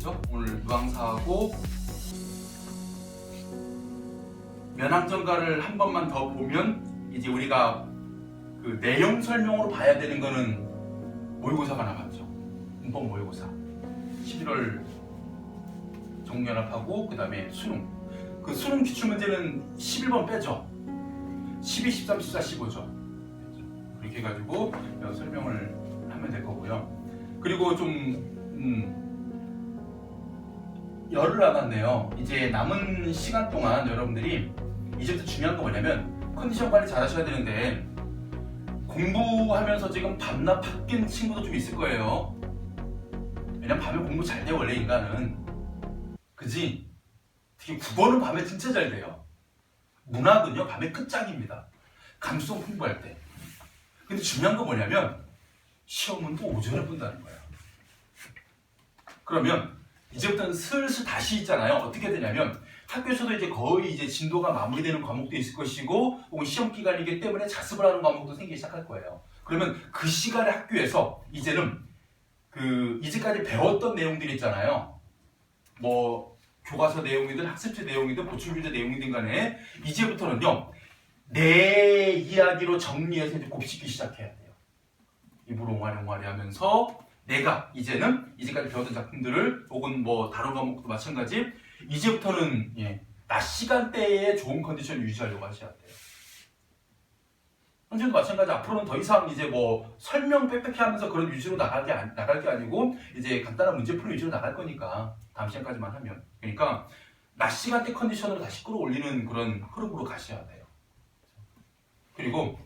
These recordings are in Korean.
그죠? 오늘 유황사하고 면항전가를 한 번만 더 보면 이제 우리가 그 내용 설명으로 봐야 되는 거는 모의고사가 남았죠. 문법 모의고사 11월 정년합하고 그 다음에 수능. 그 수능 기출문제는 11번 빼죠. 12, 13, 14, 15죠. 그렇게 해가지고 설명을 하면 될 거고요. 그리고 좀 열흘 남았네요. 이제 남은 시간 동안 여러분들이 이제부터 중요한 거 뭐냐면 컨디션 관리 잘 하셔야 되는데 공부하면서 지금 밤낮 바뀐 친구도 좀 있을 거예요. 왜냐면 밤에 공부 잘 돼 원래 인간은. 그지? 특히 국어는 밤에 진짜 잘 돼요. 문학은요 밤에 끝장입니다. 감수성 풍부할 때. 근데 중요한 건 뭐냐면 시험은 또 오전에 본다는 거예요. 그러면 이제부터는 슬슬 다시 있잖아요. 어떻게 되냐면 학교에서도 이제 거의 이제 진도가 마무리되는 과목도 있을 것이고 혹은 시험 기간이기 때문에 자습을 하는 과목도 생기기 시작할 거예요. 그러면 그 시간에 학교에서 이제는 그 이제까지 배웠던 내용들 있잖아요. 뭐 교과서 내용이든 학습지 내용이든 보충교재 내용이든 간에 이제부터는요 내 이야기로 정리해서 이제 곱씹기 시작해야 돼요. 입으로 옹알이 하면서 내가 이제는 이제까지 배웠던 작품들을 혹은 뭐 다른 과목도 마찬가지 이제부터는 낮 시간대에 좋은 컨디션을 유지하려고 하셔야 돼요. 선생님도 마찬가지. 앞으로는 더 이상 이제 뭐 설명 빽빽히 하면서 그런 위주로 나갈 게 아니고 이제 간단한 문제풀이 위주로 나갈 거니까 다음 시간까지만 하면. 그러니까 낮 시간대 컨디션으로 다시 끌어올리는 그런 흐름으로 가셔야 돼요. 그리고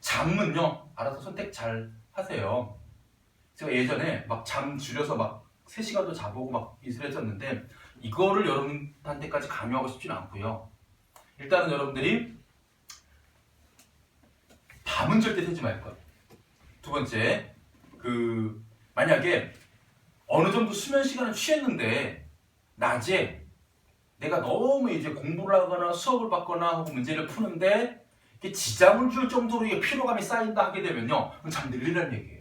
잠은요 알아서 선택 잘 하세요. 제가 예전에 막 잠 줄여서 막 3시간도 자보고 막 이슬했었는데 이거를 여러분한테까지 강요하고 싶지는 않고요. 일단은 여러분들이 밤은 절대 새지 말 것. 두 번째, 만약에 어느 정도 수면 시간을 취했는데 낮에 내가 너무 이제 공부를 하거나 수업을 받거나 하고 문제를 푸는데 이게 지장을 줄 정도로 이게 피로감이 쌓인다 하게 되면요, 그럼 잠들리라는 얘기예요.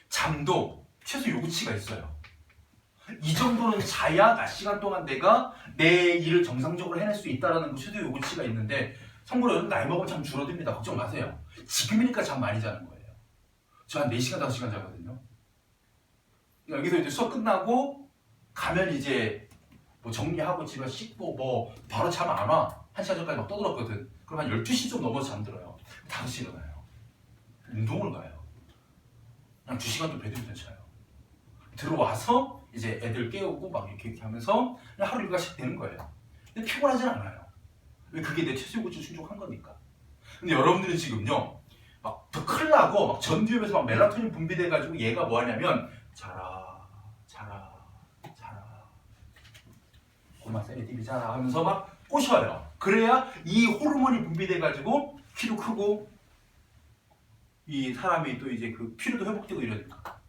잠도 최소 요구치가 있어요. 이 정도는 자야 낮 시간 동안 내가 내 일을 정상적으로 해낼 수 있다는 최소 요구치가 있는데 참고로 여러분 나이 먹으면 잠 줄어듭니다. 걱정 마세요. 지금이니까 잠 많이 자는 거예요. 저 한 4시간, 5시간 자거든요. 여기서 이제 수업 끝나고 가면 이제 뭐 정리하고 집에 씻고 뭐 바로 잠 안 와. 1시간 전까지 막 떠들었거든. 그럼 한 12시 좀 넘어서 잠들어요. 5시 일어나요. 운동을 가요. 그냥 2시간도 배드민턴 쳐요. 들어와서 이제 애들 깨우고 막 이렇게 하면서 그냥 하루 일과가 시작되는 거예요. 근데 피곤하진 않아요. 왜? 그게 내 최소 요구치 충족한 거니까. 근데 여러분들은 지금요 막 더 큰일 나고 막 전두엽에서 막 멜라토닌 분비돼가지고 얘가 뭐 하냐면 자라 고마 세리티비 자라 하면서 막 꼬셔요. 그래야 이 호르몬이 분비돼가지고 키도 크고 이 사람이 또 이제 그 피로도 회복되고 이러니까.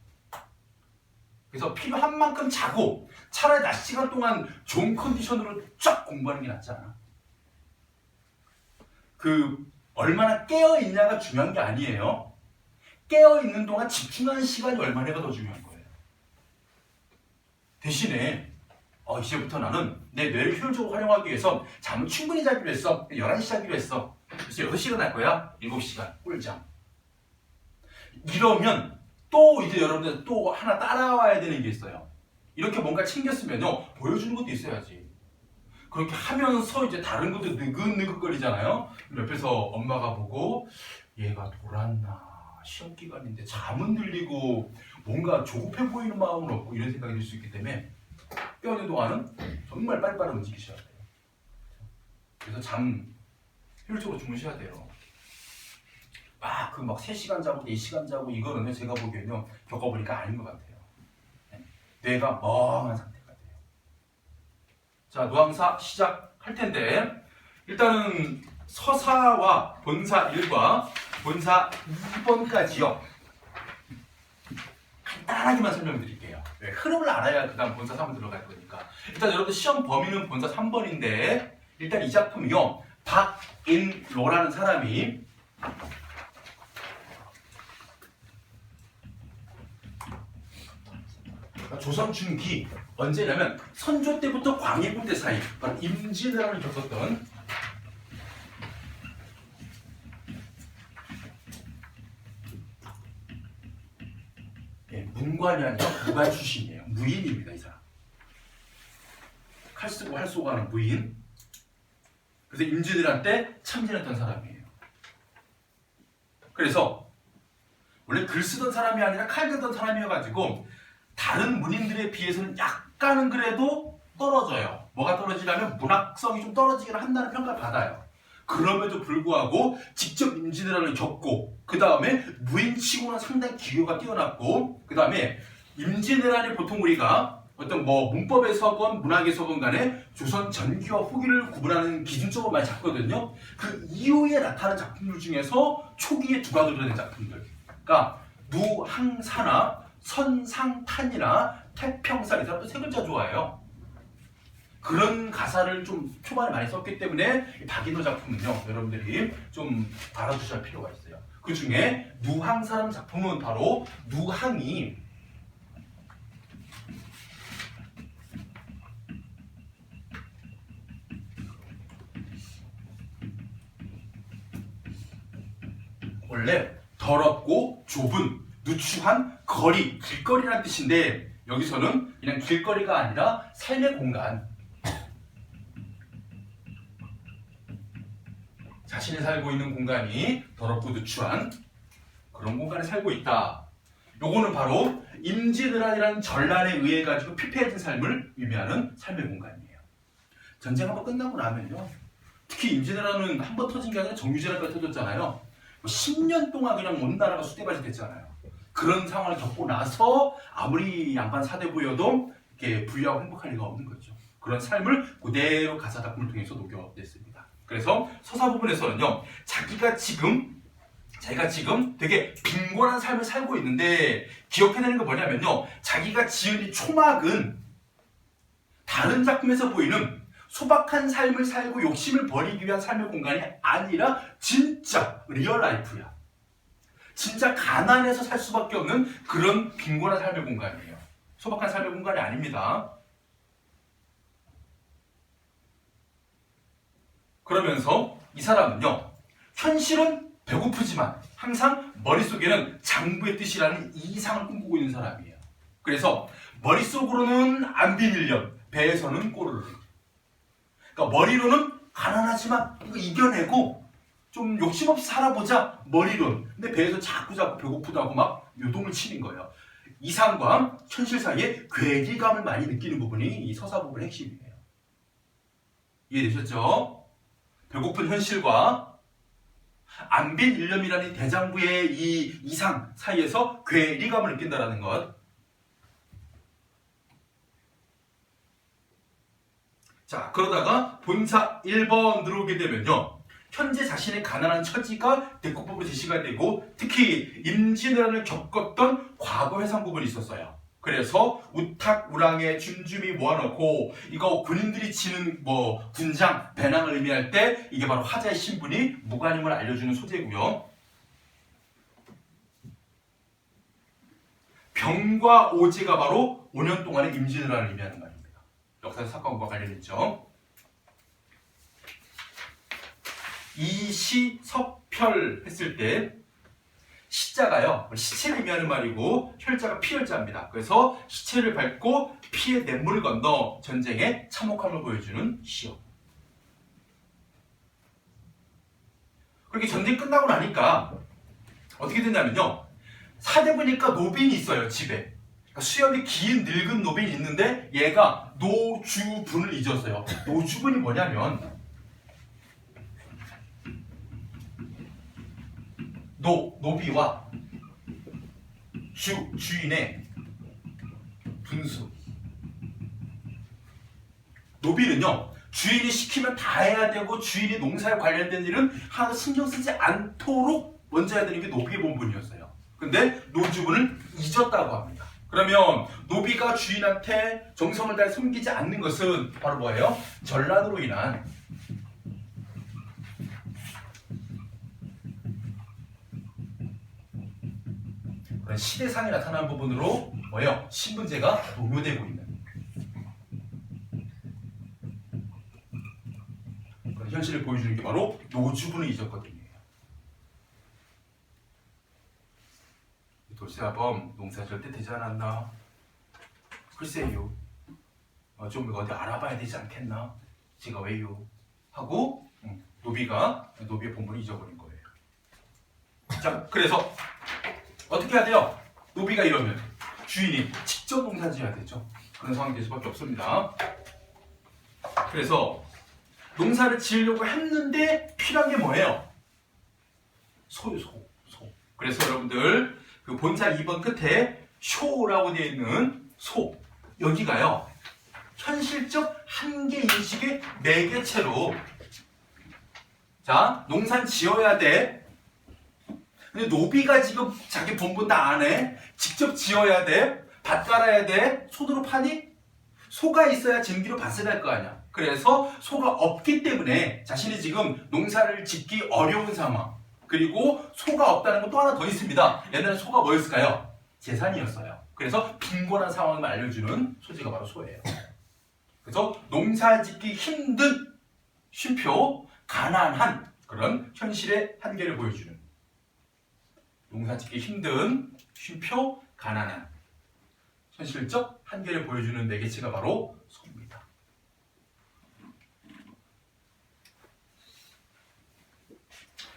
그래서 필요한 만큼 자고 차라리 낮 시간 동안 좋은 컨디션으로 쫙 공부하는 게 낫잖아. 얼마나 깨어있냐가 중요한 게 아니에요. 깨어있는 동안 집중하는 시간이 얼마나가 더 중요한 거예요. 대신에 이제부터 나는 내 뇌를 효율적으로 활용하기 위해서 잠을 충분히 자기로 했어. 11시 자기로 했어. 그래서 6시 일어날 거야. 7시간 꿀잠. 이러면 또 이제 여러분들 또 하나 따라와야 되는 게 있어요. 이렇게 뭔가 챙겼으면요 보여주는 것도 있어야지. 그렇게 하면서 이제 다른 것도 느긋느긋거리잖아요. 옆에서 엄마가 보고 얘가 돌았나, 시험 기간인데 잠은 들리고 뭔가 조급해 보이는 마음은 없고 이런 생각이 들 수 있기 때문에 깨어있는 동안은 정말 빨리빨리 움직이셔야 돼요. 그래서 잠 효율적으로 주무셔야 돼요. 막 3시간 자고 4시간 자고 이거는 제가 보기에는 겪어보니까 아닌 것 같아요. 뇌가 멍한 상태가 돼요. 자, 노항사 시작할 텐데 일단은 서사와 본사 1과 본사 2번까지요. 간단하게만 설명드릴게요. 흐름을 알아야 그 다음 본사 3번 들어갈 거니까. 일단 여러분들 시험 범위는 본사 3번인데 일단 이 작품이요. 박인로라는 사람이 조선 중기 언제냐면 선조 때부터 광해군 때 사이 바로 임진왜란을 겪었던 문관이 아니라 무관 출신이에요. 무인입니다. 이 사람. 칼 쓰고 활 쏘고 하는 무인. 그래서 임진왜란 때 참전했던 사람이에요. 그래서 원래 글 쓰던 사람이 아니라 칼 들던 사람이어가지고 다른 문인들에 비해서는 약간은 그래도 떨어져요. 뭐가 떨어지냐면 문학성이 좀 떨어지긴 한다는 평가를 받아요. 그럼에도 불구하고 직접 임진왜란을 겪고 그 다음에 무인치고는 상당히 기교가 뛰어났고 그 다음에 임진왜란이 보통 우리가 어떤 뭐 문법에서건 문학에서건 간에 조선 전기와 후기를 구분하는 기준적으로 많이 잡거든요. 그 이후에 나타난 작품들 중에서 초기에 두각을 드러낸 작품들. 그러니까 누항사나 선상탄이나 태평사 이 사람도 세 글자 좋아해요. 그런 가사를 좀 초반에 많이 썼기 때문에 박인호 작품은요 여러분들이 좀 알아두셔야 할 필요가 있어요. 그 중에 누항사라는 작품은 바로 누항이 원래 더럽고 좁은 누추한 거리, 길거리라는 뜻인데 여기서는 그냥 길거리가 아니라 삶의 공간, 자신이 살고 있는 공간이 더럽고 누추한 그런 공간에 살고 있다. 요거는 바로 임진왜란이라는 전란에 의해 가지고 피폐해진 삶을 의미하는 삶의 공간이에요. 전쟁 한번 끝나고 나면요, 특히 임진왜란은 한 번 터진 게 아니라 정유재란까지 터졌잖아요. 10년 동안 그냥 온 나라가 쑥대밭이 됐잖아요. 그런 상황을 겪고 나서 아무리 양반 사대부여도 이렇게 부유하고 행복할 리가 없는 거죠. 그런 삶을 그대로 가사 작품을 통해서 녹여냈습니다. 그래서 서사 부분에서는요, 자기가 지금 되게 빈곤한 삶을 살고 있는데 기억해야 되는 게 뭐냐면요, 자기가 지은 이 초막은 다른 작품에서 보이는 소박한 삶을 살고 욕심을 버리기 위한 삶의 공간이 아니라 진짜 리얼 라이프야. 진짜 가난해서 살 수밖에 없는 그런 빈곤한 삶의 공간이에요. 소박한 삶의 공간이 아닙니다. 그러면서 이 사람은요, 현실은 배고프지만 항상 머릿속에는 장부의 뜻이라는 이상을 꿈꾸고 있는 사람이에요. 그래서 머릿속으로는 안 비밀련, 배에서는 꼬르르. 그러니까 머리로는 가난하지만 이거 이겨내고 좀 욕심 없이 살아보자, 머리론. 근데 배에서 자꾸 배고프다고 막 요동을 치는 거예요. 이상과 현실 사이에 괴리감을 많이 느끼는 부분이 이 서사 부분의 핵심이에요. 이해되셨죠? 배고픈 현실과 안빈 일념이라는 대장부의 이 이상 사이에서 괴리감을 느낀다는 것. 자, 그러다가 본사 1번 들어오게 되면요, 현재 자신의 가난한 처지가 대꾸법으로 제시가 되고 특히 임진왜란을 겪었던 과거 회상 부분이 있었어요. 그래서 우탁, 우랑에 줌줌이 모아놓고 이거 군인들이 치는 군장, 배낭을 의미할 때 이게 바로 화자의 신분이 무관임을 알려주는 소재고요. 병과 오제가 바로 5년 동안의 임진왜란을 의미하는 말입니다. 역사적 사건과 관련있죠. 이시석펼 했을 때 시자가요, 시체를 의미하는 말이고 혈자가 피혈자입니다. 그래서 시체를 밟고 피의 냇물을 건너 전쟁의 참혹함을 보여주는 시요. 그렇게 전쟁 끝나고 나니까 어떻게 됐냐면요, 사대부니까 노빈이 있어요, 집에. 그러니까 수염이 긴 늙은 노빈이 있는데 얘가 노주분을 잊었어요. 노주분이 뭐냐면 노비와 주인의 분수. 노비는요, 주인이 시키면 다 해야 되고 주인이 농사에 관련된 일은 하나도 신경 쓰지 않도록 먼저 해야 되는 게 노비의 본분이었어요. 근데 노주분을 잊었다고 합니다. 그러면 노비가 주인한테 정성을 다해 섬기지 않는 것은 바로 뭐예요? 전란으로 인한 그런 시대상에 나타난 부분으로 뭐예요? 신분제가 동요되고 있는 그런 현실을 보여주는 게 바로 노주분의 이적거든요. 도시사범 농사 절대 되지 않았나? 글쎄요. 좀 어디 알아봐야 되지 않겠나? 제가 왜요? 하고 노비의 본분을 잊어버린 거예요. 자, 그래서 어떻게 해야 돼요? 노비가 이러면 주인이 직접 농사 지어야 되죠. 그런 상황이 될 수밖에 없습니다. 그래서 농사를 지으려고 했는데 필요한 게 뭐예요? 소요, 소. 그래서 여러분들 그 본사 2번 끝에 쇼라고 되어 있는 소 여기가요. 현실적 한계 인식의 매개체로 자, 농산 지어야 돼. 근데 노비가 지금 자기 본분 다 안 해. 직접 지어야 돼. 밭 갈아야 돼. 손으로 파니? 소가 있어야 증기로 밭을 할 거 아니야. 그래서 소가 없기 때문에 자신이 지금 농사를 짓기 어려운 상황. 그리고 소가 없다는 건 또 하나 더 있습니다. 옛날에 소가 뭐였을까요? 재산이었어요. 그래서 빈곤한 상황을 알려주는 소재가 바로 소예요. 그래서 농사 짓기 힘든 쉼표, 가난한 그런 현실의 한계를 보여주는 농사 짓기 힘든 쉼표, 가난한 현실적 한계를 보여주는 매개체가 바로 소입니다.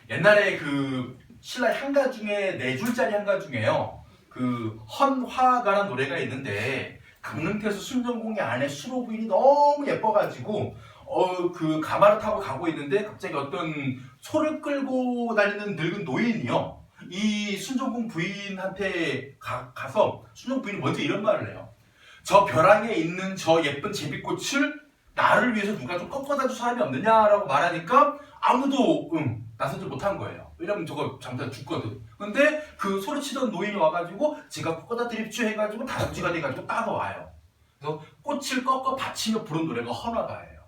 옛날에 그 신라 향가 중에 4줄짜리 향가 중에요. 그 헌화가라는 노래가 있는데 강릉태에서 순정궁의 아내 수로 부인이 너무 예뻐가지고 그 가마를 타고 가고 있는데 갑자기 어떤 소를 끌고 다니는 늙은 노인이요. 이 순정궁 부인한테 가서 순정 부인이 먼저 이런 말을 해요. 저 벼랑에 있는 저 예쁜 제비꽃을 나를 위해서 누가 좀 꺾어다 줄 사람이 없느냐라고 말하니까 아무도 나서지 못한 거예요. 왜냐면 저거 잠깐 죽거든. 근데 그 소리 치던 노인이 와가지고 제가 꺾어다 드립주 해가지고 다람쥐가 돼가지고 따라와요. 그래서 꽃을 꺾어 바치며 부른 노래가 헌화가예요.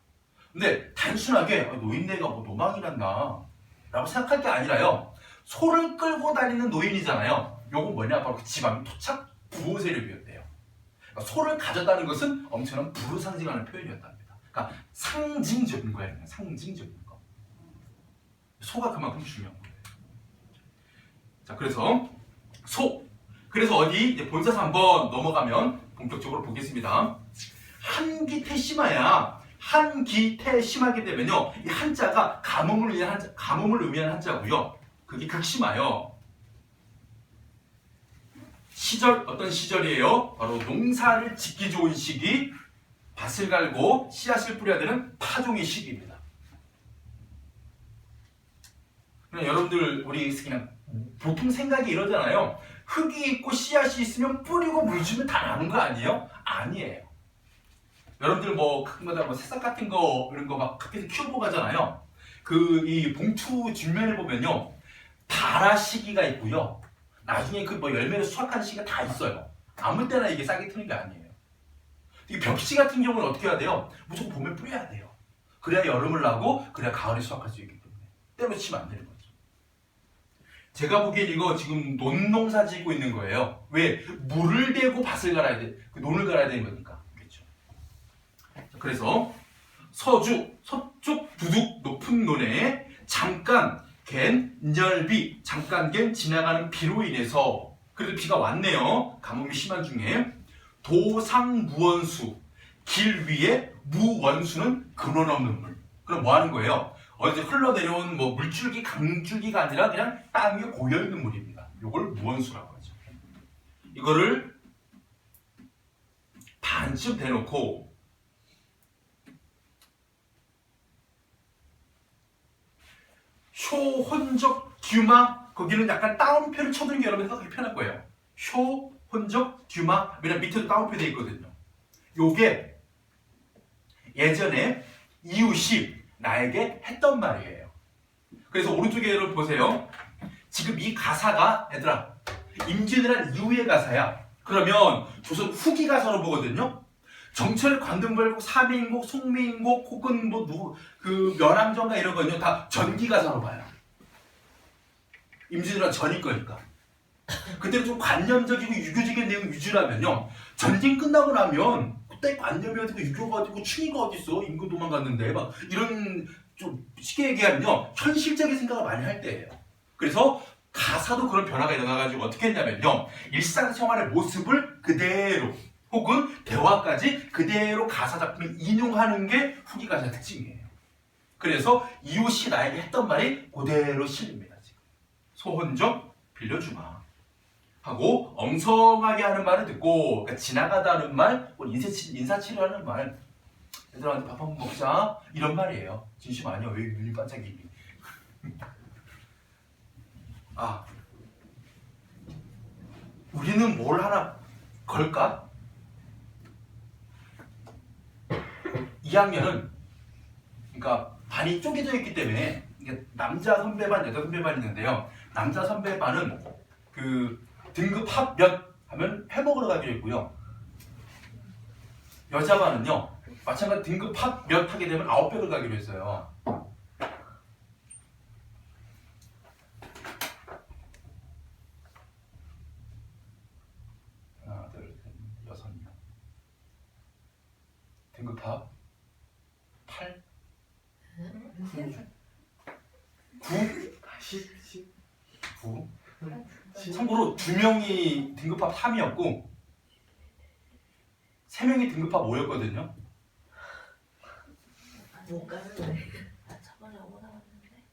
근데 단순하게 노인네가 뭐 노망이 났나 라고 생각할 게 아니라요. 소를 끌고 다니는 노인이잖아요. 요건 뭐냐? 바로 그 집안 토착 부호 세력이었대요. 그러니까 소를 가졌다는 것은 엄청난 부를 상징하는 표현이었답니다. 그러니까 상징적인 거예요. 상징적인 거. 소가 그만큼 중요한 거예요. 자, 그래서 소. 그래서 어디 이제 본사서 한번 넘어가면 본격적으로 보겠습니다. 한기태심하야. 한기태심하게 되면요, 이 한자가 가뭄을 의미하는 한자고요. 그게 극심하여. 시절 어떤 시절이에요? 바로 농사를 짓기 좋은 시기, 밭을 갈고 씨앗을 뿌려야 되는 파종의 시기입니다. 그냥 여러분들 우리 그냥 보통 생각이 이러잖아요. 흙이 있고 씨앗이 있으면 뿌리고 물 주면 다 나는 거 아니에요? 아니에요. 여러분들 뭐 가끔가다 뭐 새싹 같은 거 이런 거 막 밖에서 키워보고 가잖아요. 그 이 봉투 뒷면을 보면요, 발화 시기가 있고요. 나중에 그 뭐 열매를 수확하는 시기가 다 있어요. 아무 때나 이게 싹이 트는 게 아니에요. 이 벽시 같은 경우는 어떻게 해야 돼요? 무조건 봄에 뿌려야 돼요. 그래야 여름을 나고 그래야 가을에 수확할 수 있기 때문에 때려치면 안 되는 거죠. 제가 보기엔 이거 지금 논농사 짓고 있는 거예요. 왜? 물을 대고 밭을 갈아야 돼. 그 논을 갈아야 되는 거니까. 그렇죠. 그래서 서쪽 부둑 높은 논에 잠깐 갠 열비, 잠깐 갠 지나가는 비로 인해서, 그래도 비가 왔네요. 가뭄이 심한 중에 도상무원수, 길 위에 무원수는 근원 없는 물. 그럼 뭐 하는 거예요? 어디 흘러내려온 뭐 물줄기, 강줄기가 아니라 그냥 땅 위에 고여있는 물입니다. 이걸 무원수라고 하죠. 이거를 반쯤 대놓고 효혼적 듀마, 거기는 약간 따옴표를 쳐두는 게 여러분 생각하기 편할 거예요. 효혼적 듀마, 왜냐면 밑에도 따옴표 되어 있거든요. 요게 예전에 이웃이 나에게 했던 말이에요. 그래서 오른쪽에 여러분 보세요. 지금 이 가사가 얘들아 임진왜란 이후의 가사야. 그러면 조선 후기 가사로 보거든요. 정철 관등벌국 삼인곡 송미인곡 혹은 뭐 누구 그 면왕정가 이런 거는요 다 전기 가사로 봐요. 임진왜란 전일 거니까. 그때는 좀 관념적이고 유교적인 내용 위주라면요. 전쟁 끝나고 나면 그때 관념이 어디고 유교가 어디고 충의가 어딨어. 임금 도망갔는데 막 이런 좀 쉽게 얘기하면요. 현실적인 생각을 많이 할 때예요. 그래서 가사도 그런 변화가 일어나가지고 어떻게 했냐면요. 일상생활의 모습을 그대로 혹은 대화까지 그대로 가사 작품에 인용하는 게 후기 가사의 특징이에요. 그래서 이웃이 나에게 했던 말이 그대로 실립니다. 지금. 소헌정 빌려주마 하고 엉성하게 하는 말을 듣고 그러니까 지나가다 하는 말, 인사치레하는 말 얘들한테 밥 한번 먹자 이런 말이에요. 진심 아니야. 왜 눈이 반짝이니? 아, 우리는 뭘 하나 걸까? 2학년은 그러니까 반이 쪼개져 있기 때문에 남자 선배반, 여자 선배반이 있는데요. 남자 선배반은 그 등급 합 몇 하면 회 먹으러 가기로 했고요. 여자반은요. 마찬가지 등급 합 몇 하게 되면 900을 가기로 했어요. 하나, 둘, 셋, 6명. 등급 합 8? 9? 10? 9? 참고로 2명이 등급합 3이었고 3명이 등급합 5였거든요. 못 가는데. 나 저번에 5 나왔는데.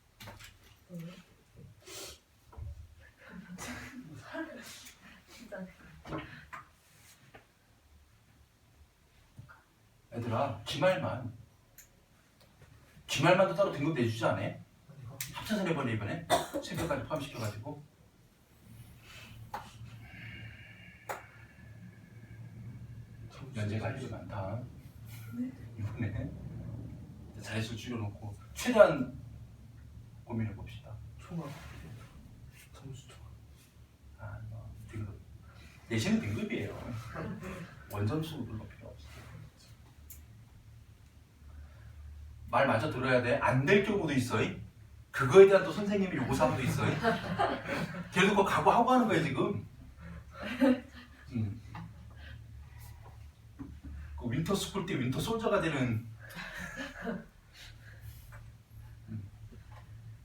얘들아 기말만도 따로 등급 내주지 않아? 합쳐서 내버려 이번에 새벽까지 포함시켜가지고 연재가 할 일이 많다. 이번에 자릿수 줄여놓고 최대한 고민해봅시다. 총합 점수 총합. 아, 등급 내신은 등급이에요. 원점수 별로 필요 없어. 말 마저 들어야 돼. 안 될 경우도 있어. 그거에 대한 또 선생님이 요구사항도 있어. 걔도 그거 각오하고 하는 거야 지금. 그 윈터 스쿨 때 윈터 솔저가 되는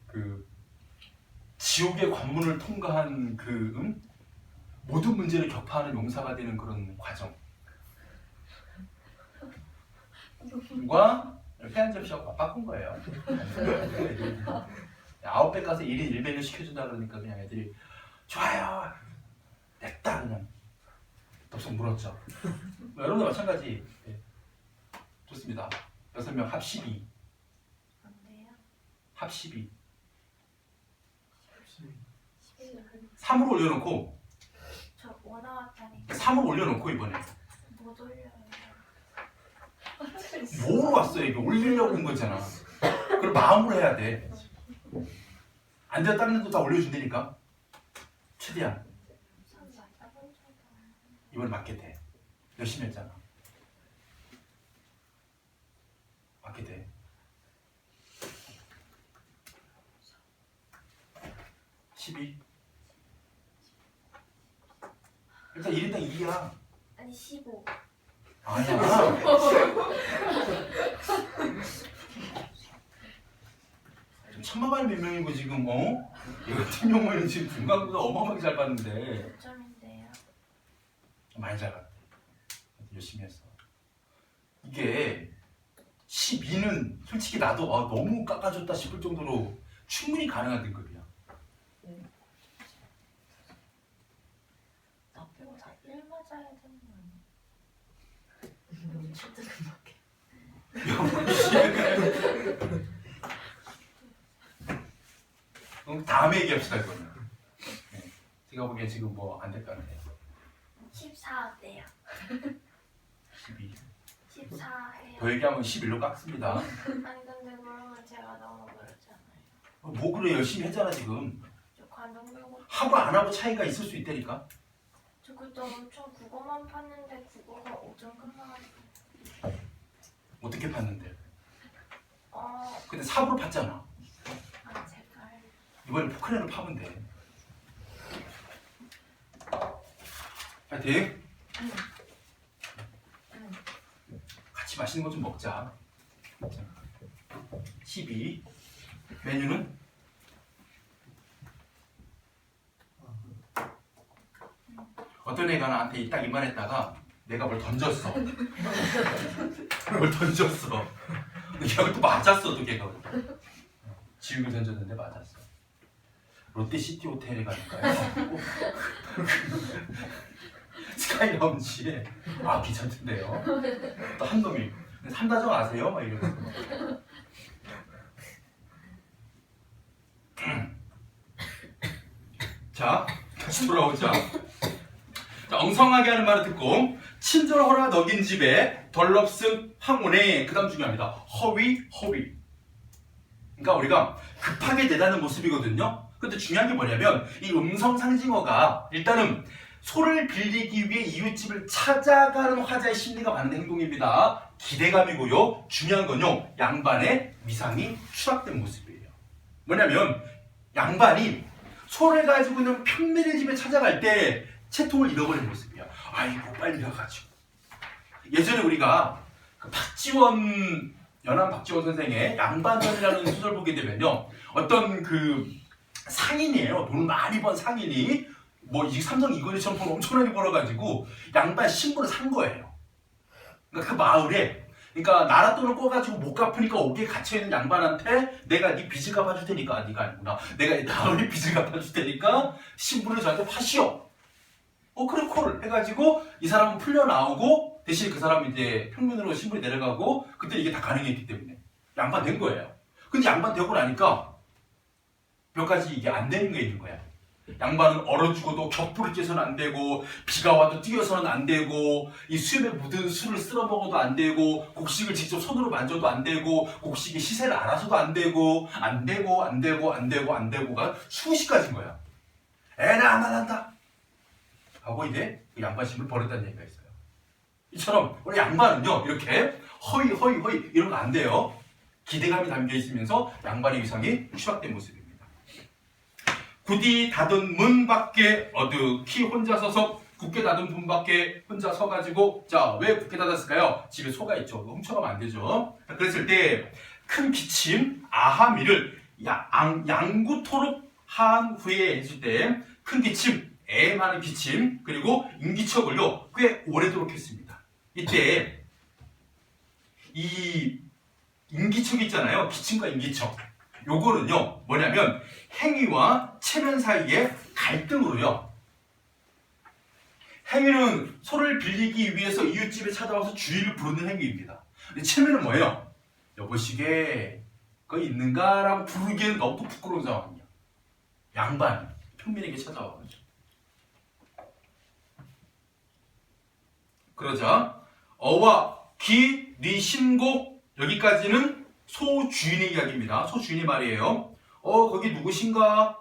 그 지옥의 관문을 통과한 그 모든 문제를 격파하는 용사가 되는 그런 과정과 이렇게 한 접시하고 바꾼 거예요. 9배 가서 1인 1배를 시켜준다 그러니까 그냥 애들이 좋아요 냈다 그냥 덥석 물었죠. 여러분도 마찬가지. 네. 좋습니다. 6명 합 12. 뭔데요? 합 12. 11. 3으로 올려놓고 저 5 나왔다니. 3으로 올려놓고 이번에 못 올려요. 뭐로 왔어요? 이거 올리려고 한 거잖아. 그럼 마음으로 해야 돼. 안 돼도 다른 데도 다 올려준다니까. 최대한 이번에 맞게 돼. 열심히 했잖아. 맞게 돼. 일단 1인당 2야. 아니 15. 아니야. 천만만이 몇 명이고 지금 이 같은 경우에는 지금 중간고사 어마어마하게 잘 봤는데 몇 점인데요? 많이 잘 봤대. 열심히 했어. 이게 12는 솔직히 나도 너무 깎아줬다 싶을 정도로 충분히 가능한 등급이야. 나 빼고 다 1 맞아야 되는 거 아니야? 너무 7등급밖에. 다음에 얘기합시다 이거는. 네. 제가 보기엔 지금 뭐 안 될 것 같아요. 14 어때요? 12. 14 해요. 더 얘기하면 11로 깎습니다. 아니 근데 그러면 제가 너무 그렇잖아요. 뭐 그래 열심히 했잖아 지금. 저 관동배고 하고 안 하고 차이가 있을 수 있다니까. 저 그때 엄청 국어만 팠는데 국어가 5점 끝나가지고. 어떻게 팠는데? 어, 근데 4으로 팠잖아. 아 제발. 이번에 포크레인을 파면 돼. 파이팅. 응. 같이 맛있는 거 좀 먹자. 12. 메뉴는? 어떤 애가 나한테 딱 이만했다가 내가 뭘 던졌어. 뭘 던졌어. 걔가 또 맞았어, 또 걔가. 지우개 던졌는데 맞았어. 롯데시티 호텔에 가니까요. 스카이라운지에 아 괜찮던데요. 또 한 놈이 삼다정 아세요? 막 이러면서. 자 다시 돌아오자. 자, 엉성하게 하는 말을 듣고 친절하라 너긴 집에 덜럽슨 황혼에 그 다음 중요합니다. 허위. 그러니까 우리가 급하게 대다는 모습이거든요. 근데 중요한 게 뭐냐면 이 음성 상징어가 일단은 소를 빌리기 위해 이웃집을 찾아가는 화자의 심리가 받는 행동입니다. 기대감이고요. 중요한 건요. 양반의 위상이 추락된 모습이에요. 뭐냐면 양반이 소를 가지고 있는 평민의 집에 찾아갈 때 채통을 잃어버린 모습이야. 아이고 빨리 가가지고. 예전에 우리가 그 연암 박지원 선생의 양반전이라는 소설 보게 되면요. 어떤 그 상인이에요. 돈 많이 번 상인이 뭐 삼성 이건희처럼 돈 엄청나게 벌어가지고 양반 신분을 산 거예요. 그러니까 그 마을에 그러니까 나라 돈을 꿔가지고 못 갚으니까 옥에 갇혀있는 양반한테 내가 네 빚을 갚아줄 테니까 네가 아니구나. 내가 이 나의 빚을 갚아줄 테니까 신분을 저한테 파시오. 그래 콜 해가지고 이 사람은 풀려나오고 대신 그 사람은 이제 평민으로 신분이 내려가고 그때 이게 다 가능했기 때문에 양반 된 거예요. 근데 양반 되고 나니까 몇 가지 이게 안 되는 게 있는 거야. 양반은 얼어 죽어도 격부를 쬐서는 안 되고 비가 와도 뛰어서는 안 되고 이 수염에 묻은 술을 쓸어 먹어도 안 되고 곡식을 직접 손으로 만져도 안 되고 곡식의 시세를 알아서도 안 되고가 수십 가지인 거야. 에라 안 한다 하고 이제 그 양반심을 버렸다는 얘기가 있어요. 이처럼 우리 양반은요 이렇게 허위 이런 거 안 돼요. 기대감이 담겨 있으면서 양반의 위상이 추락된 모습입니다. 굳이 닫은 문 밖에 어둑히 혼자 서서 굳게 닫은 문 밖에 혼자 서가지고 자 왜 굳게 닫았을까요? 집에 소가 있죠. 훔쳐가면 안 되죠. 그랬을 때 큰 기침 아하미를 양구토록 한 후에 했을 때 큰 기침 애많은 기침 그리고 인기척을요 꽤 오래도록 했습니다. 이때 이 인기척 있잖아요. 기침과 인기척. 요거는요 뭐냐면 행위와 체면 사이의 갈등으로요. 행위는 소를 빌리기 위해서 이웃집에 찾아와서 주인을 부르는 행위입니다. 근데 체면은 뭐예요? 여보시게 그거 있는가? 라고 부르기에는 너무 부끄러운 상황이야. 양반이 평민에게 찾아와가지고 그러자 어와 기, 리, 신곡 여기까지는 소주인의 이야기입니다. 소주인의 말이에요. 거기 누구신가?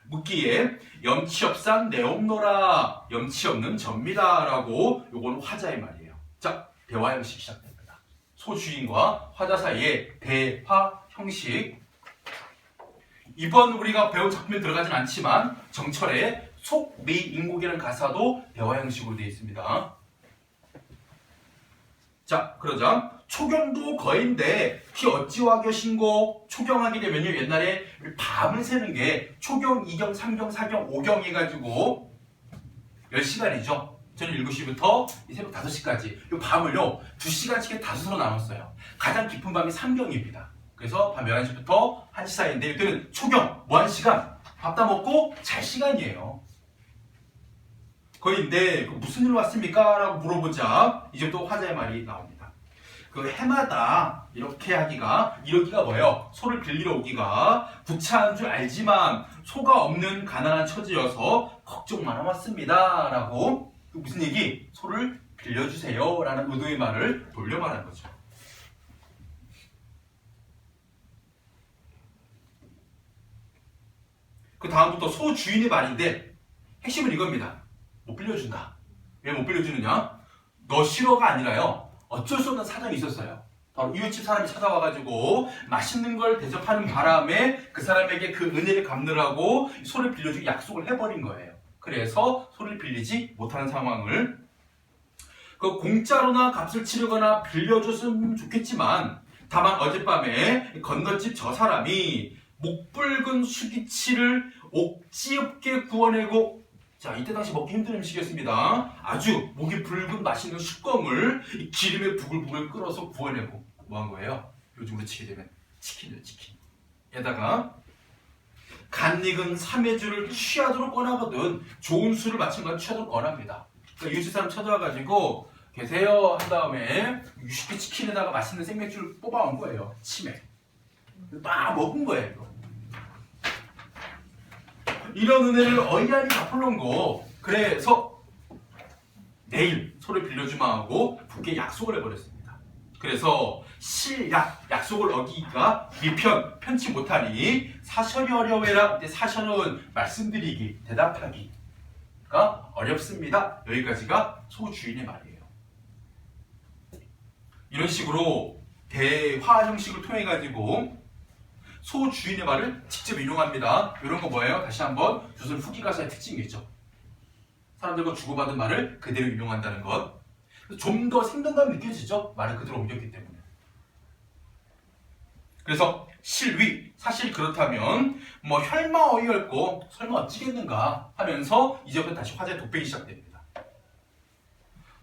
묻기에 염치없산 내옵노라 염치 없는 접니다 라고 요거는 화자의 말이에요. 자, 대화 형식 시작됩니다. 소주인과 화자 사이의 대화 형식. 이번 우리가 배운 작품에 들어가진 않지만 정철의 속미인곡이라는 가사도 대화 형식으로 되어 있습니다. 자, 그러자 초경도 거인데 키 어찌와 겨신고 초경하게 되면요 옛날에 우리 밤을 새는 게 초경, 2경, 3경, 4경, 5경 해가지고 10시간이죠. 저녁 7시부터 새벽 5시까지 이 밤을요 2시간씩 다섯으로 나눴어요. 가장 깊은 밤이 3경입니다. 그래서 밤 11시부터 1시 사이인데 이때는 초경, 뭐 한 시간? 밥 다 먹고 잘 시간이에요. 거인데 무슨 일로 왔습니까? 라고 물어보자 이제부터 화자의 말이 나옵니다. 그 해마다 이렇게 하기가 이러기가 뭐예요? 소를 빌리러 오기가 구차한 줄 알지만 소가 없는 가난한 처지여서 걱정만 해왔습니다 라고 무슨 얘기? 소를 빌려주세요 라는 의도의 말을 돌려 말한 거죠. 그 다음부터 소 주인의 말인데 핵심은 이겁니다. 못 빌려준다. 왜 못 빌려주느냐? 너 싫어가 아니라요. 어쩔 수 없는 사정이 있었어요. 바로 이웃집 사람이 찾아와가지고 맛있는 걸 대접하는 바람에 그 사람에게 그 은혜를 갚느라고 소를 빌려주기 약속을 해버린 거예요. 그래서 소리를 빌리지 못하는 상황을 그 공짜로나 값을 치르거나 빌려줬으면 좋겠지만 다만 어젯밤에 건너집 저 사람이 목붉은 수기치를 옥지 없게 구워내고 자 이때 당시 먹기 힘든 음식이었습니다. 아주 목이 붉은 맛있는 숯검을 이 기름에 부글부글 끓여서 구워내고 뭐 한 거예요? 요즘으로 치게 되면 치킨이에요. 치킨에다가 간 익은 삼해주를 취하도록 권하거든 좋은 술을 마찬가지로 취하도록 권합니다. 그러니까 유지 사람 찾아와가지고 계세요 한 다음에 유식기 치킨에다가 맛있는 생맥주를 뽑아온 거예요. 치맥 막 먹은 거예요. 이런 은혜를 어이안이 갚으려는 거. 그래서 내일 소를 빌려주마 하고 부께 약속을 해버렸습니다. 그래서 약속을 어기기가 미편 편치 못하니 사설이 어려워라. 이때 사설은 말씀드리기 대답하기가 어렵습니다. 여기까지가 소 주인의 말이에요. 이런 식으로 대화 형식을 통해 가지고 소 주인의 말을 직접 인용합니다. 이런 거 뭐예요? 다시 한번 조선 후기 가사의 특징이겠죠. 사람들과 주고받은 말을 그대로 인용한다는 것. 좀 더 생동감 느껴지죠? 말을 그대로 옮겼기 때문에. 그래서 실위, 사실 그렇다면 뭐 혈마어이였고 설마 어찌겠는가 하면서 이제부터 다시 화제의 독백이 시작됩니다.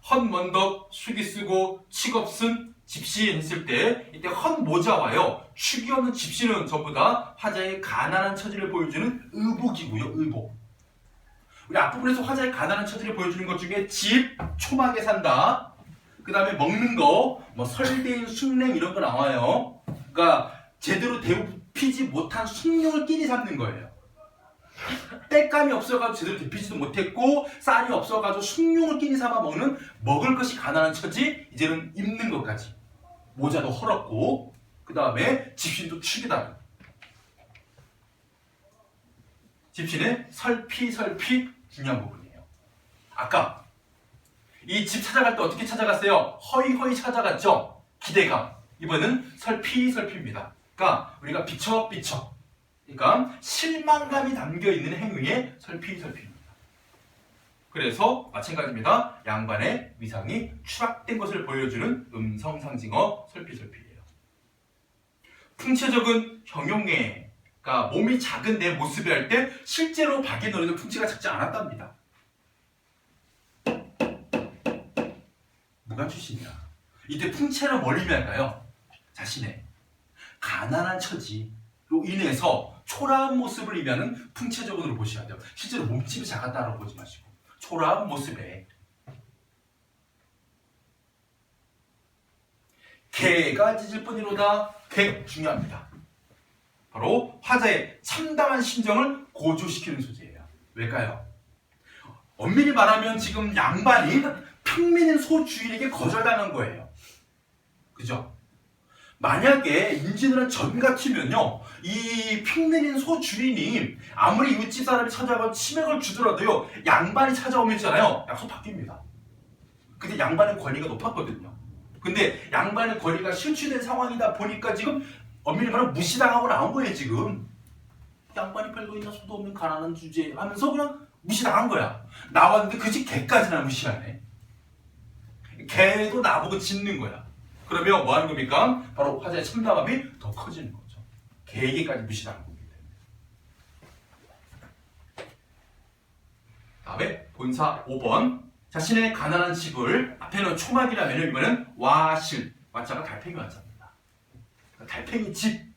헛먼덕, 수기 쓰고 칙없은 집시 했을 때 이때 헛모자와요 축이 없는 집시는 전부 다 화자의 가난한 처지를 보여주는 의복이고요. 의복. 우리 앞부분에서 화자의 가난한 처지를 보여주는 것 중에 집, 초막에 산다. 그 다음에 먹는 거, 뭐 설대인, 숭냉 이런 거 나와요. 그러니까 제대로 데우피지 못한 숭늉을 끼니 삼는 거예요. 땔감이 없어가지고 제대로 데피지도 못했고 쌀이 없어가지고 숭늉을 끼니 삼아 먹을 것이 가난한 처지. 이제는 입는 것까지 모자도 헐었고 그 다음에 집신도 축이다. 집신의 설피 중요한 부분이에요. 아까 이 집 찾아갈 때 어떻게 찾아갔어요? 허이허이 찾아갔죠? 기대감. 이번은 설피입니다. 그러니까 우리가 비척 그러니까 실망감이 담겨있는 행위에 설피입니다. 그래서 마찬가지입니다. 양반의 위상이 추락된 것을 보여주는 음성 상징어 설피예요. 풍채적은 형용해. 그러니까 몸이 작은 내 모습이 할 때 실제로 밖에 너희도 풍채가 작지 않았답니다. 무관 출신이야. 이때 풍채를 뭘 의미할까요? 자신의 가난한 처지로 인해서 초라한 모습을 의미하는 풍채적으로 보셔야 돼요. 실제로 몸집이 작았다라고 보지 마시고 초라한 모습에 개가 짖을 뿐이로다. 개 중요합니다. 바로 화자의 참담한 심정을 고조시키는 소재예요. 왜일까요? 엄밀히 말하면 지금 양반이 평민인 소 주인에게 거절당한 거예요. 그죠? 만약에 인지들은 전 같으면요, 이 평민인 소 주인이 아무리 이웃집 사람이 찾아가서 치맥을 주더라도요, 양반이 찾아오면 있잖아요, 약속 바뀝니다. 근데 양반의 권위가 높았거든요. 근데 양반의 권위가 실추된 상황이다 보니까 지금 엄밀히 말하면 무시당하고 나온 거예요. 지금 양반이 별거 있나 소도 없는 가난한 주제 하면서 그냥 무시당한 거야. 나왔는데 그 집 개까지나 무시하네. 개도 나보고 짖는 거야. 그러면 뭐 하는 겁니까? 바로 화자의 참담함이 더 커지는 거죠. 개에게까지 무시당한 거기 때문에. 다음에 본사 5번. 자신의 가난한 집을 앞에는 초막이라면 이거는 와실, 와자가 달팽이 와자입니다. 달팽이 집.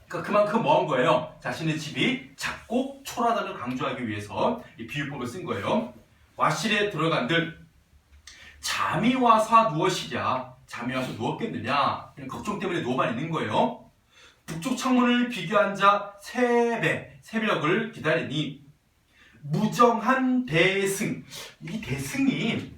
그러니까 그만큼 뭐 한 거예요? 자신의 집이 작고 초라하다는 강조하기 위해서 이 비유법을 쓴 거예요. 와실에 들어간들 잠이 와서 누워시랴. 잠이 와서 누웠겠느냐? 걱정 때문에 누워만 있는 거예요. 북쪽 창문을 비교한 자 새벽을 기다리니 무정한 대승. 이 대승이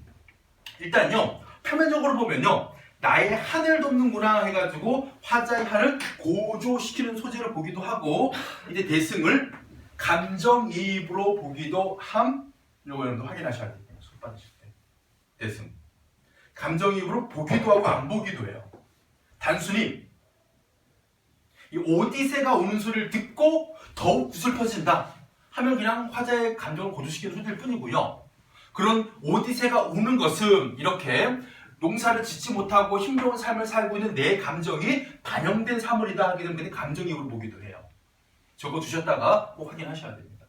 일단요 표면적으로 보면요 나의 한을 돕는구나 해가지고 화자의 한을 고조시키는 소재로 보기도 하고 이제 대승을 감정이입으로 보기도 함. 이런 거 여러분도 확인하셔야 돼요. 수업 받으실 때 대승 감정이입으로 보기도 하고 안 보기도 해요. 단순히 이 오디세가 우는 소리를 듣고 더욱 구슬퍼진다 하면 그냥 화자의 감정을 고조시키는 소리일 뿐이고요. 그런 오디세가 우는 것은 이렇게 농사를 짓지 못하고 힘겨운 삶을 살고 있는 내 감정이 반영된 사물이다 하기 때문에 감정이입으로 보기도 해요. 적어두셨다가 꼭 확인하셔야 됩니다.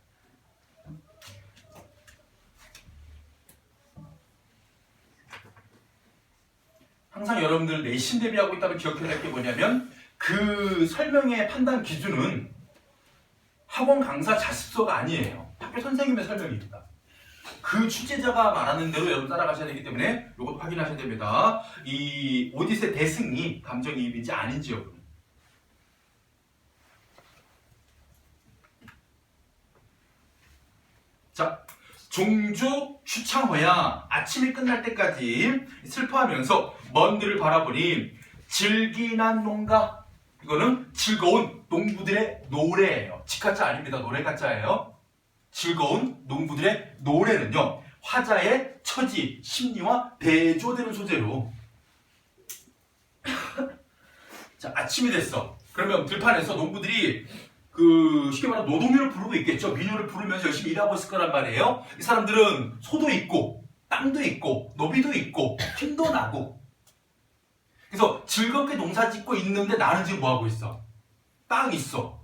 항상 여러분들 내신 대비하고 있다면 기억해야 할 게 뭐냐면 그 설명의 판단 기준은 학원 강사 자습서가 아니에요. 학교 선생님의 설명입니다. 그 취재자가 말하는 대로 여러분 따라가셔야 되기 때문에 이것도 확인하셔야 됩니다. 이 오디세 대승이 감정이입인지 아닌지 여러분. 자, 종족 추창호야 아침이 끝날 때까지 슬퍼하면서 먼 길을 바라보니 질기난 농가, 이거는 즐거운 농부들의 노래예요. 직가자 아닙니다. 노래가자예요. 즐거운 농부들의 노래는요, 화자의 처지, 심리와 대조되는 소재로. 자, 아침이 됐어. 그러면 들판에서 농부들이 쉽게 말하면 노동요를 부르고 있겠죠. 민요를 부르면서 열심히 일하고 있을 거란 말이에요. 이 사람들은 소도 있고 땅도 있고 노비도 있고 힘도 나고, 그래서 즐겁게 농사 짓고 있는데 나는 지금 뭐 하고 있어? 땅 있어,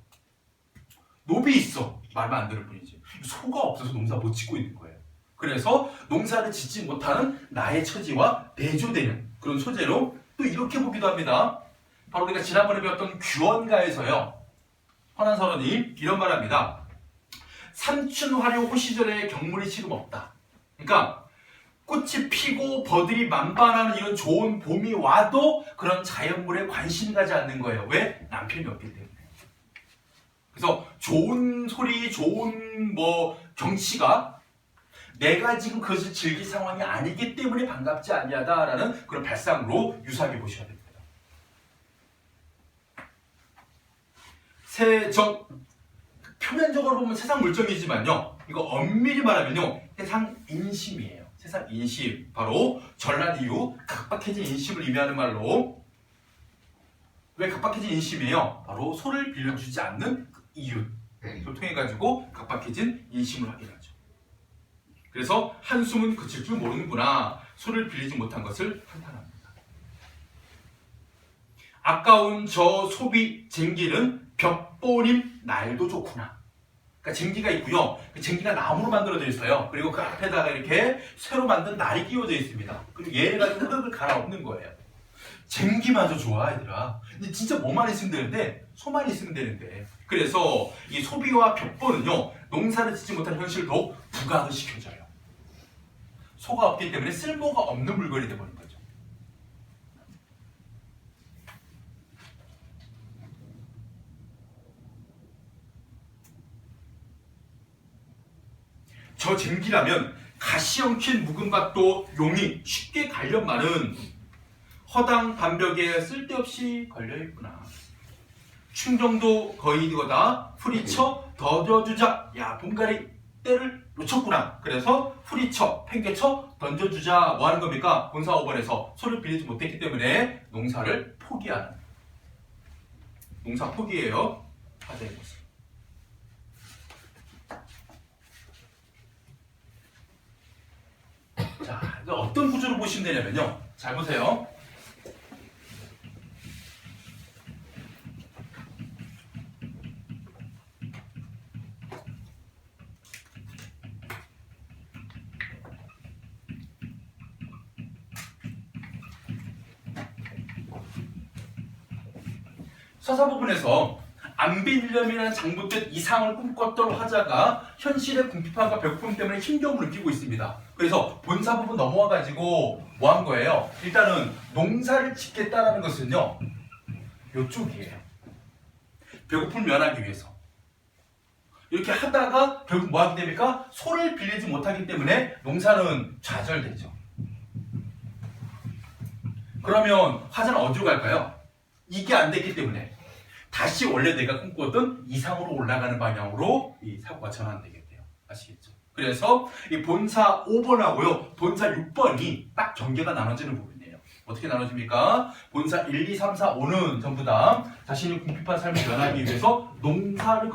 노비 있어, 말만 안 들을 뿐이지. 소가 없어서 농사 못 짓고 있는 거예요. 그래서 농사를 짓지 못하는 나의 처지와 대조되는 그런 소재로 또 이렇게 보기도 합니다. 바로 우리가 지난번에 배웠던 규언가에서요, 헌한설원이 이런 말합니다. 삼춘화려 호시절에 경물이 지금 없다. 그러니까 꽃이 피고 버들이 만발하는 이런 좋은 봄이 와도 그런 자연물에 관심이 가지 않는 거예요. 왜? 남편이 없기 때문에. 그래서 좋은 소리, 좋은 경치가 내가 지금 그것을 즐길 상황이 아니기 때문에 반갑지 아니하다라는 그런 발상으로 유사하게 보셔야 됩니다. 표면적으로 보면 세상 물정이지만요, 이거 엄밀히 말하면요, 세상 인심이에요. 세상 인심. 바로 전란 이후 각박해진 인심을 의미하는 말로. 왜 각박해진 인심이에요? 바로 소를 빌려주지 않는 그 이유. 그걸 통해 가지고 각박해진 인심을 확인하죠. 그래서 한숨은 그칠 줄 모르는구나. 소를 빌리지 못한 것을 한탄합니다. 아까운 저 소비 쟁기는 벽보림 날도 좋구나. 그러니까 쟁기가 있고요. 그 쟁기가 나무로 만들어져 있어요. 그리고 그 앞에다가 이렇게 새로 만든 날이 끼워져 있습니다. 그리고 얘를 가지고 흙을 갈아엎는 거예요. 쟁기마저 좋아, 얘들아. 근데 진짜 뭐만 있으면 되는데, 소만 있으면 되는데. 그래서 이 소비와 벽보는요, 농사를 짓지 못한 현실을 더욱 부각을 시켜줘요. 소가 없기 때문에 쓸모가 없는 물건이 되어버린 거죠. 저 쟁기라면 가시 엉킨 묵은 밭도 용이 쉽게 갈련마는 허당 반벽에 쓸데없이 걸려있구나. 충정도 거의 이거다. 후리쳐 던져주자. 야, 봄가리 때를 놓쳤구나. 그래서 후리쳐, 팽개쳐, 던져주자. 뭐 하는 겁니까? 본사 5번에서 소를 빌리지 못했기 때문에 농사를 포기하는. 농사 포기예요. 화제의 모습. 자, 어떤 구조로 보시면 되냐면요. 잘 보세요. 서사 부분에서 안빌렴이라는 장부뜻 이상을 꿈꿨던 화자가 현실의 궁핍함과 배고픔 때문에 힘겨움을 느끼고 있습니다. 그래서 본사 부분 넘어와가지고 뭐 한 거예요? 일단은 농사를 짓겠다라는 것은요, 요쪽이에요. 배고픔을 면하기 위해서. 이렇게 하다가 결국 뭐 하게 됩니까? 소를 빌리지 못하기 때문에 농사는 좌절되죠. 그러면 화자는 어디로 갈까요? 이게 안 됐기 때문에 다시 원래 내가 꿈꾸었던 이상으로 올라가는 방향으로 이 사고가 전환되겠대요. 아시겠죠? 그래서 이 본사 5번하고요, 본사 6번이 딱 경계가 나눠지는 부분이에요. 어떻게 나눠집니까? 본사 1, 2, 3, 4, 5는 전부 다 자신이 궁핍한 삶을 면하기 위해서 농사를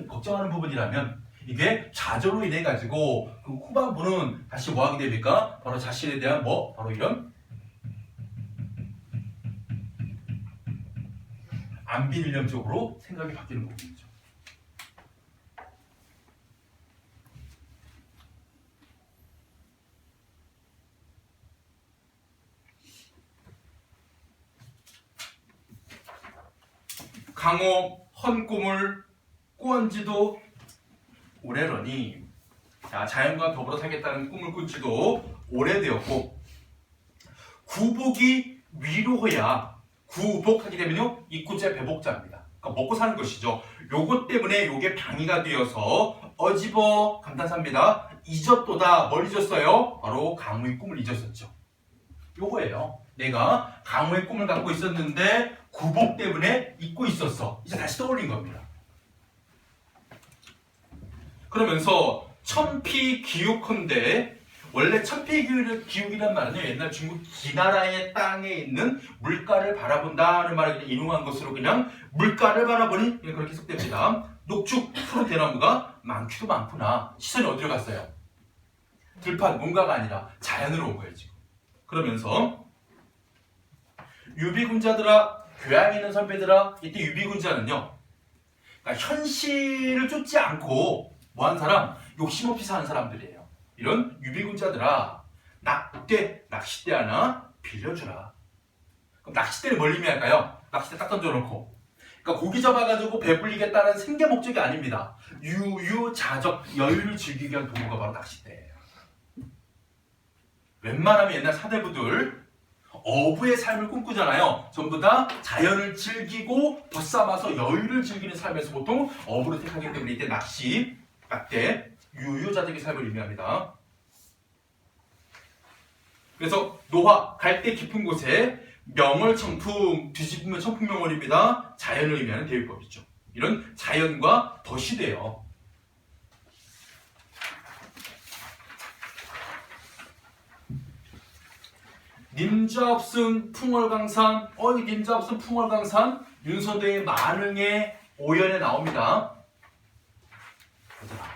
걱정하는 부분이라면, 이게 좌절로 인해 가지고 그 후반부는 다시 뭐 하게 됩니까? 바로 자신에 대한 바로 이런 안비일념적으로 생각이 바뀌는 부분이죠. 강호 헌 꿈을 꾸은 지도 오래러니, 자, 자연과 더불어 살겠다는 꿈을 꾼 지도 오래되었고, 구복이 위로해야, 구복하게 되면요 입구자 배복자입니다. 그러니까 먹고 사는 것이죠. 요것 때문에 요게 방해가 되어서 어집어 감탄사입니다. 잊었도다. 뭘 잊었어요? 바로 강호의 꿈을 잊었었죠. 요거예요. 내가 강호의 꿈을 갖고 있었는데 구복 때문에 잊고 있었어. 이제 다시 떠올린 겁니다. 그러면서 천피기욱헌데, 원래 천피기욱이란 말은요 옛날 중국 기나라의 땅에 있는 물가를 바라본다는 말을 인용한 것으로 그냥 물가를 바라보니 그렇게 해석됩니다. 녹축 푸른 대나무가 많기도 많구나. 시선이 어디로 갔어요? 들판 뭔가가 아니라 자연으로 온 거예요 지금. 그러면서 유비군자들아, 교양 있는 선배들아, 이때 유비군자는요, 그러니까 현실을 쫓지 않고 뭐한 사람? 욕심 없이 사는 사람들이에요. 이런 유비군자들아, 낚싯대 하나 빌려주라. 그럼 낚싯대를 뭘 의미할까요? 낚싯대 딱 던져놓고, 그러니까 고기 잡아가지고 배불리겠다는 생계 목적이 아닙니다. 유유자적, 여유를 즐기기 위한 도구가 바로 낚싯대예요. 웬만하면 옛날 사대부들 어부의 삶을 꿈꾸잖아요. 전부 다 자연을 즐기고 벗삼아서 여유를 즐기는 삶에서 보통 어부를 택하기 때문에 이때 낚시, 낚대, 유유자적의 삶을 의미합니다. 그래서 노화, 갈대 깊은 곳에 명월청풍, 뒤집으면 청풍명월입니다. 자연을 의미하는 대위법이죠. 이런 자연과 덧이 돼요. 님자 없음 풍월강산, 이 님자 없음 풍월강산, 윤서대의 만흥의 오연에 나옵니다. 얘들아.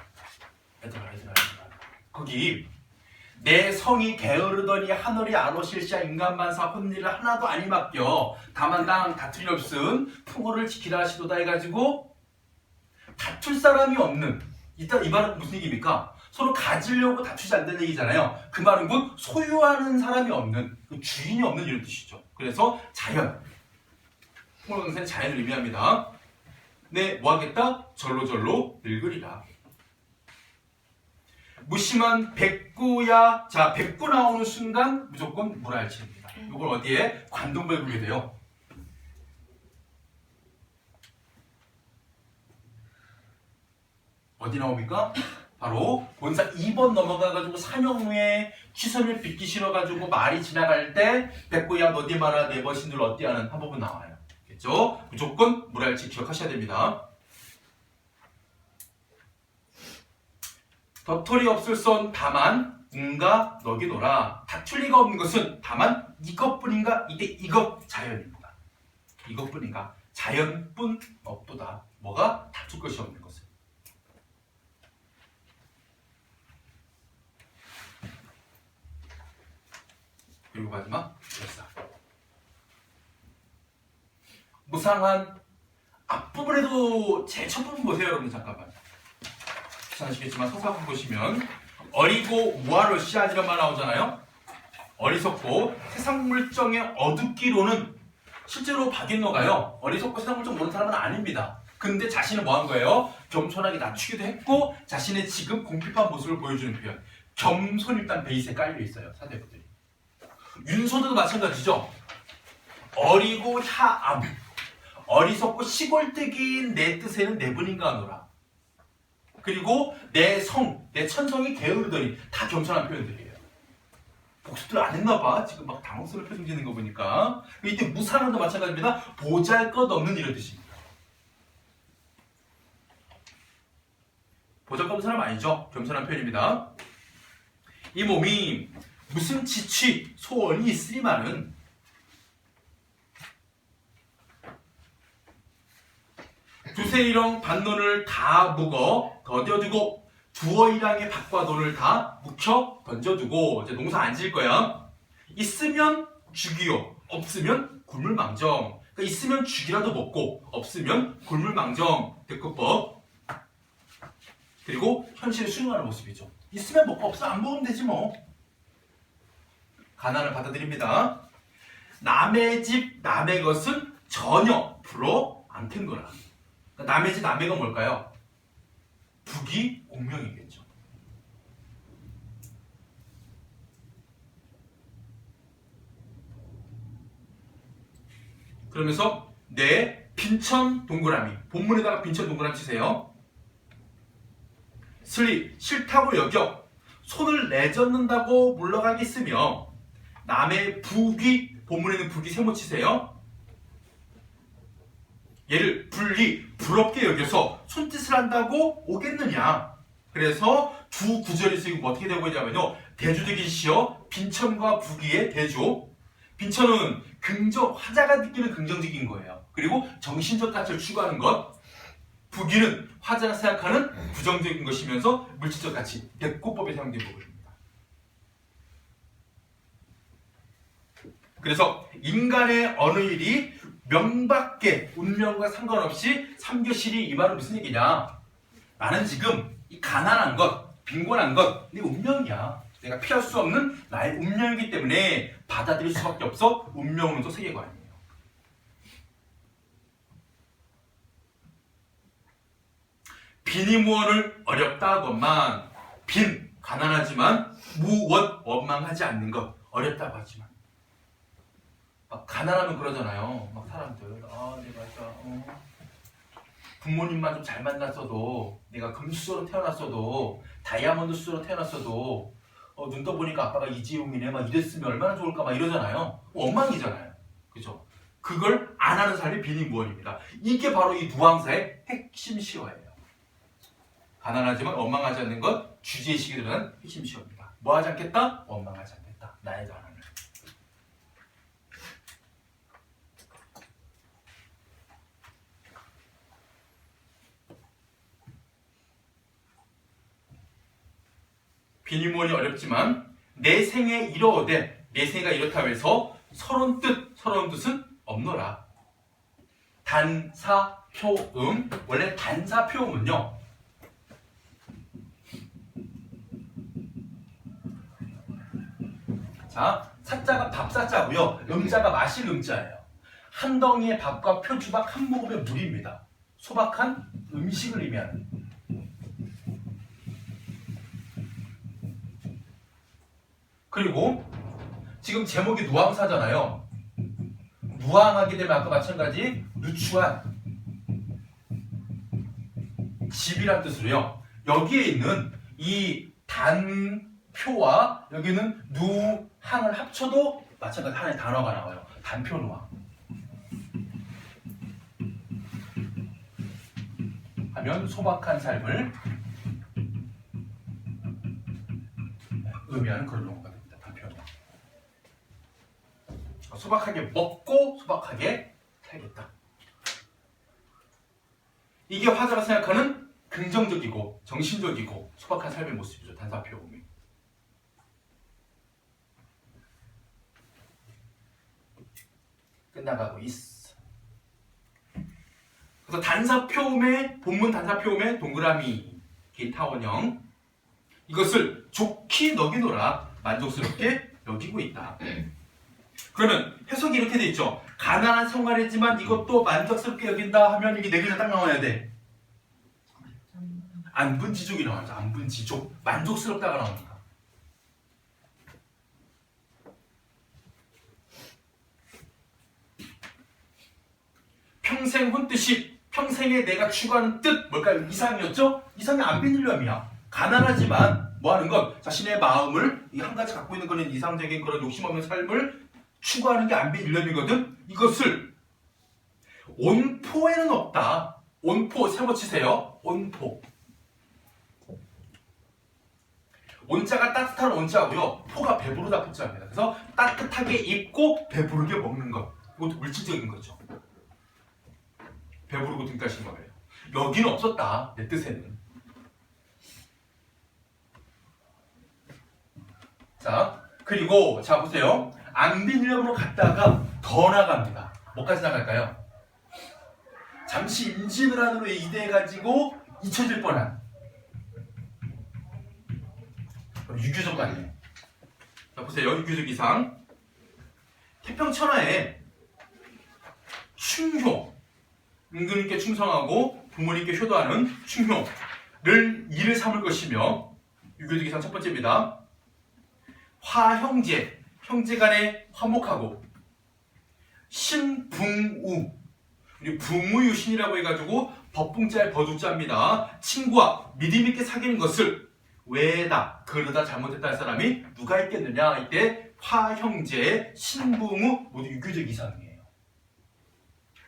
거기 내 성이 게으르더니 하늘이 안 오실시야 인간만사 혼일을 하나도 아니 맡겨 다만당 다툴 일 없음 풍호를 지키라 하시도다 해가지고 다툴 사람이 없는, 일단 이 말은 무슨 얘기입니까? 서로 가지려고 다투지 않는 얘기잖아요. 그 말은 곧 소유하는 사람이 없는, 그 주인이 없는 이런 뜻이죠. 그래서 자연, 풍월강산의 자연을 의미합니다. 네, 뭐하겠다? 절로절로 늙으리라. 무심한 백구야. 자, 백구 나오는 순간 무조건 물알치입니다. 이걸 어디에? 관동부에 보게 돼요. 어디 나옵니까? 바로 본사 2번 넘어가가지고 사명루에 시선을 빗기 싫어가지고 말이 지나갈 때 백구야 너디 마라 내 벗신들 어디 하는 한 부분 나와요. 그렇죠? 무조건 물알치 기억하셔야 됩니다. 덧토리 없을 선 다만 응가 너기노라. 다툴 리가 없는 것은 다만 이것뿐인가? 이때 이것 자연입니다. 이것뿐인가? 자연뿐 없도다. 뭐가? 다툴 것이 없는 것은. 그리고 마지막 역사. 무상한 앞부분에도 제 첫 부분 보세요 여러분. 잠깐만. 귀찮으시겠지만 서사부 보시면 어리고 무아로 씨앗이란 말 나오잖아요. 어리석고 세상 물정의 어둡기로는 실제로 박인노가요 어리석고 세상 물정 모르는 사람은 아닙니다. 근데 자신을 뭐한 거예요? 겸손하게 낮추기도 했고 자신의 지금 궁핍한 모습을 보여주는 표현. 겸손 일단 베이스에 깔려 있어요 사대부들이. 윤소도 마찬가지죠. 어리고 샤암, 어리석고 시골뜨기인 내 뜻에는 내분인가 하노라. 그리고 내 성, 내 천성이 게으르더니 다 겸손한 표현들이에요. 복습들 안 했나 봐. 지금 막 당혹스러운 표정 짓는 거 보니까. 이때 무상한도 마찬가지입니다. 보잘것없는 이런 뜻입니다. 보잘것없는 사람 아니죠. 겸손한 표현입니다. 이 몸이 무슨 지취, 소원이 있으리마는 두세 일렁 반론을 다 묵어 더뎌두고 두어이랑의 밭과 논을 다 묵혀 던져두고 이제 농사 안 지을 거야. 있으면 죽이요, 없으면 굶을망정. 그러니까 있으면 죽이라도 먹고 없으면 굶을망정. 대꾸법. 그리고 현실에 순응하는 모습이죠. 있으면 먹고 없으면 안 먹으면 되지 뭐. 가난을 받아들입니다. 남의 집 남의 것은 전혀 불어 안 튼거라. 그러니까 남의 집 남의 건 뭘까요? 북이 공명이겠죠. 그러면서 내 빈천 동그라미, 본문에다가 빈천 동그라미 치세요. 싫다고 여겨 손을 내젓는다고 물러가겠으며 남의 북이, 본문에는 북이 세모 치세요. 얘를 부럽게 여겨서 손짓을 한다고 오겠느냐. 그래서 두 구절이 쓰이고 어떻게 되고 있냐면요, 대조되기 시어 빈천과 부기의 대조. 빈천은 화자가 느끼는 긍정적인 거예요. 그리고 정신적 가치를 추구하는 것. 부기는 화자가 생각하는 부정적인 것이면서 물질적 가치, 대꾸법에 사용된 부분입니다. 그래서 인간의 어느 일이 명밖에 운명과 상관없이 삼교실이 이 말은 무슨 얘기냐? 나는 지금 이 가난한 것, 빈곤한 것, 내 운명이야. 내가 피할 수 없는 나의 운명이기 때문에 받아들일 수밖에 없어. 운명론적 세계관이에요. 빈이 무언을 어렵다고만, 빈, 가난하지만 무엇, 원망하지 않는 것, 어렵다고 하지만. 막 가난하면 그러잖아요. 막 사람들, 내가 부모님만 좀 잘 만났어도, 내가 금수저로 태어났어도, 다이아몬드 수저로 태어났어도, 눈 떠보니까 아빠가 이지용이네, 막 이랬으면 얼마나 좋을까, 막 이러잖아요. 원망이잖아요. 그죠? 그걸 안 하는 사람이 빈이 무언입니다. 이게 바로 이 누앙사의 핵심 시어예요. 가난하지만 원망하지 않는 것, 주제의식에 들어가는 핵심 시어입니다. 뭐 하지 않겠다? 원망하지 않겠다. 나의 가난을. 비니몬이 어렵지만 내 생에 이러오되, 내 생애가 이렇다고 해서 서론 뜻은 없노라. 단사표음, 원래 단사표음은요, 자, 사자가 밥사자고요, 음자가 마실 음자예요. 한 덩이의 밥과 표주박 한 모금의 물입니다. 소박한 음식을 의미하는. 그리고 지금 제목이 누앙사잖아요. 누앙하게 되면 아까 마찬가지 누추한, 집이란 뜻으로요. 여기에 있는 이 단표와 여기는 누항을 합쳐도 마찬가지 하나의 단어가 나와요. 단표누앙 하면 소박한 삶을 의미하는 그런 용어가 됩니다. 단표누앙. 소박하게 먹고 소박하게 살겠다. 이게 화자가 생각하는 긍정적이고 정신적이고 소박한 삶의 모습이죠. 단사표음이. 끝나가고 있어. 그래서 단사표음의, 본문 단사표음의 동그라미, 기타원형, 이것을 좋게 여기노라, 만족스럽게 여기고 있다. 그러면 해석이 이렇게 돼 있죠. 가난한 생활이지만 이것도 만족스럽게 여긴다 하면 이게 네 글자 딱 나와야 돼. 안분지족이 나와요. 안분지족. 만족스럽다가 나옵니다. 평생 혼뜻이, 평생에 내가 추구하는 뜻, 뭘까요? 이상이었죠? 이상이 안 빈일념이야. 가난하지만 뭐 하는 것? 자신의 마음을 이 한 가지 갖고 있는 그런 이상적인 그런 욕심 없는 삶을 추구하는 게 안 빈일념이거든. 이것을 온포에는 없다. 온포 세모 치세요. 온포. 온자가 따뜻한 온자고요. 포가 배부르다 포자입니다. 그래서 따뜻하게 입고 배부르게 먹는 것. 이것도 물질적인 거죠. 배부르고 등 따신 거예요. 여기는 없었다. 내 뜻에는. 자, 그리고 자 보세요. 안빈일염으로 갔다가 더 나갑니다. 뭐까지 나갈까요? 잠시 임진을 한으로 이대해가지고 잊혀질 뻔한 유교적관이에요. 자 보세요. 유교적 이상 태평천하에 충효, 임금님께 충성하고 부모님께 효도하는 충효를 일을 삼을 것이며 유교적 이상 첫 번째입니다. 화형제, 형제간에 화목하고 신붕우, 우리 붕우유신이라고 해가지고 법붕자의 버두자입니다. 친구와 믿음 있게 사귀는 것을 왜다 그러다 잘못했다 할 사람이 누가 있겠느냐. 이때 화형제, 신붕우 모두 유교적 이상이에요.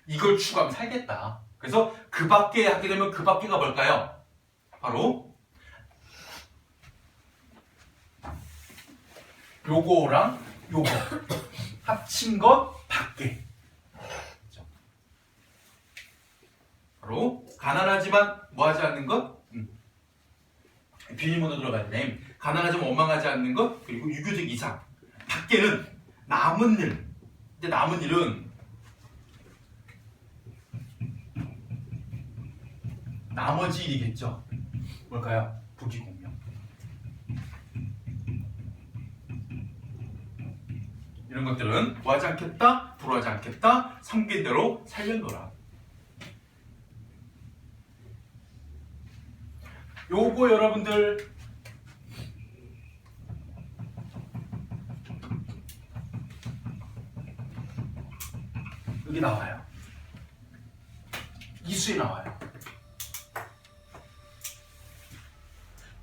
이걸 추구하면 살겠다. 그래서 그 밖에 하게 되면 그 밖에가 뭘까요? 바로 요거랑 요거 합친 것 밖에. 바로 가난하지만 뭐하지 않는 것? 비밀번호 들어갔네. 가난하지만 원망하지 않는 것, 그리고 유교적 이상 밖에는 남은 일. 근데 남은 일은 나머지 일이겠죠. 뭘까요? 부귀공명. 이런 것들은 뭐하지 않겠다, 불화하지 않겠다, 삼킨 대로 살려놓으라. 요거 여러분들 여기 나와요. 이수에 나와요.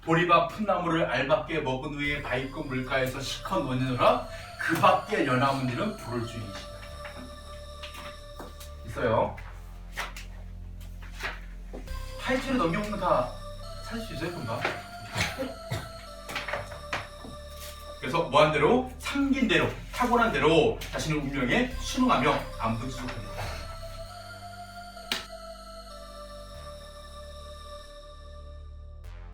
보리밥 풋나무를 알밖에 먹은 후에 바위꽃 물가에서 시컷 원느라 그 밖에 연남은 일은 불을 주이시다. 있어요. 8줄에 넘겨보면 다 찾을 수 있어요, 금방. 그래서 뭐한 대로, 삼긴 대로, 타고난 대로 자신의 운명에 순응하며 안분수속합니다.